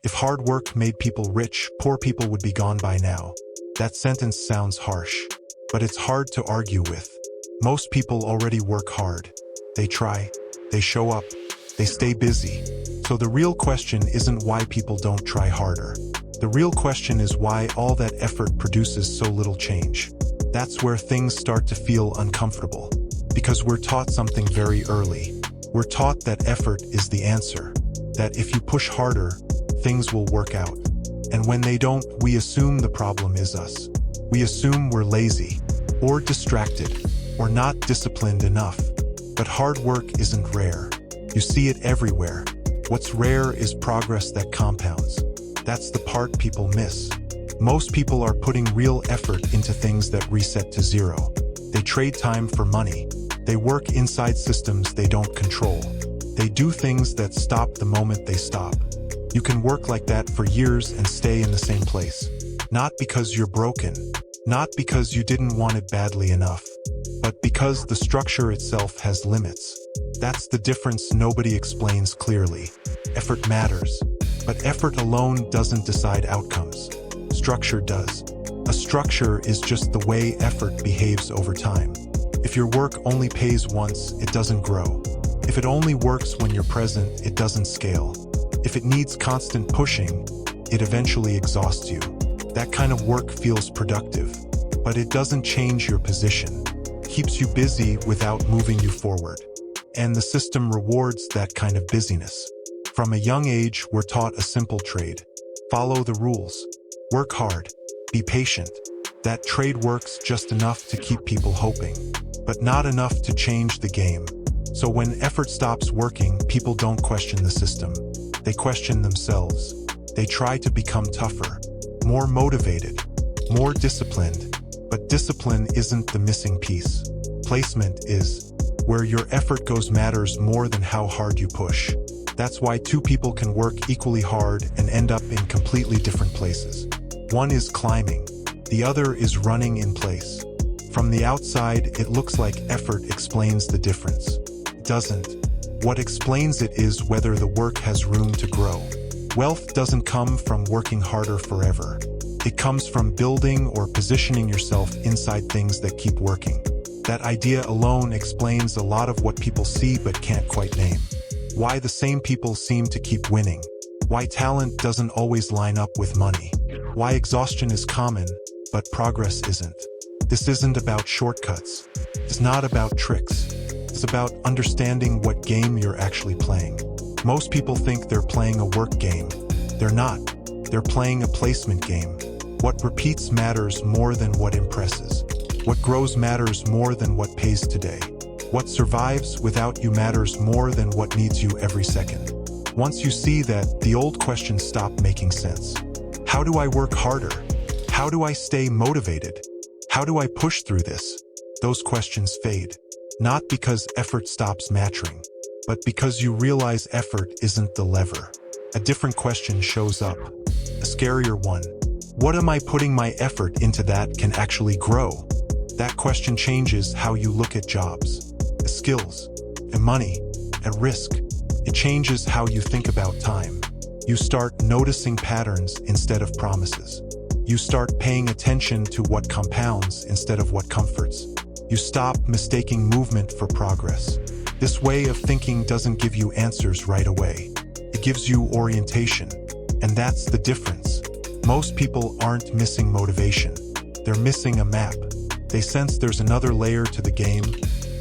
If hard work made people rich, poor people would be gone by now. That sentence sounds harsh, but it's hard to argue with. Most people already work hard. They try, they show up, they stay busy. So the real question isn't why people don't try harder. The real question is why all that effort produces so little change. That's where things start to feel uncomfortable. Because we're taught something very early. We're taught that effort is the answer. That if you push harder, things will work out. And when they don't, we assume the problem is us. We assume we're lazy, or distracted, or not disciplined enough. But hard work isn't rare. You see it everywhere. What's rare is progress that compounds. That's the part people miss. Most people are putting real effort into things that reset to zero. They trade time for money. They work inside systems they don't control. They do things that stop the moment they stop. You can work like that for years and stay in the same place. Not because you're broken, not because you didn't want it badly enough, but because the structure itself has limits. That's the difference nobody explains clearly. Effort matters, but effort alone doesn't decide outcomes. Structure does. A structure is just the way effort behaves over time. If your work only pays once, it doesn't grow. If it only works when you're present, it doesn't scale. If it needs constant pushing, it eventually exhausts you. That kind of work feels productive, but it doesn't change your position. Keeps you busy without moving you forward. And the system rewards that kind of busyness. From a young age, we're taught a simple trade. Follow the rules. Work hard. Be patient. That trade works just enough to keep people hoping, but not enough to change the game. So when effort stops working, people don't question the system. They question themselves. They try to become tougher, more motivated, more disciplined. But discipline isn't the missing piece. Placement is. Where your effort goes matters more than how hard you push. That's why two people can work equally hard and end up in completely different places. One is climbing. The other is running in place. From the outside, it looks like effort explains the difference. It doesn't. What explains it is whether the work has room to grow. Wealth doesn't come from working harder forever. It comes from building or positioning yourself inside things that keep working. That idea alone explains a lot of what people see but can't quite name. Why the same people seem to keep winning. Why talent doesn't always line up with money. Why exhaustion is common, but progress isn't. This isn't about shortcuts. It's not about tricks. It's about understanding what game you're actually playing. Most people think they're playing a work game. They're not. They're playing a placement game. What repeats matters more than what impresses. What grows matters more than what pays today. What survives without you matters more than what needs you every second. Once you see that, the old questions stop making sense. How do I work harder? How do I stay motivated? How do I push through this? Those questions fade. Not because effort stops mattering, but because you realize effort isn't the lever. A different question shows up. A scarier one. What am I putting my effort into that can actually grow? That question changes how you look at jobs, at skills, at money, at risk. It changes how you think about time. You start noticing patterns instead of promises. You start paying attention to what compounds instead of what comforts. You stop mistaking movement for progress. This way of thinking doesn't give you answers right away. It gives you orientation. And that's the difference. Most people aren't missing motivation. They're missing a map. They sense there's another layer to the game,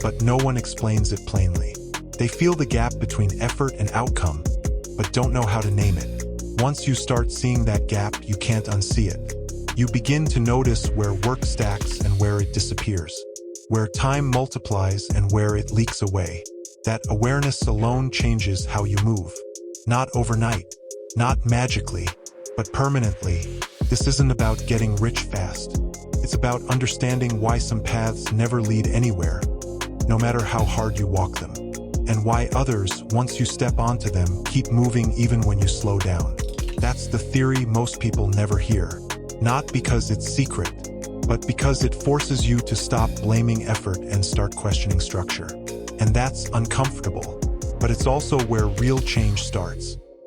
but no one explains it plainly. They feel the gap between effort and outcome, but don't know how to name it. Once you start seeing that gap, you can't unsee it. You begin to notice where work stacks and where it disappears, where time multiplies and where it leaks away. That awareness alone changes how you move. Not overnight, not magically, but permanently. This isn't about getting rich fast. It's about understanding why some paths never lead anywhere, no matter how hard you walk them, and why others, once you step onto them, keep moving even when you slow down. That's the theory most people never hear, not because it's secret, but because it forces you to stop blaming effort and start questioning structure. And that's uncomfortable, but it's also where real change starts.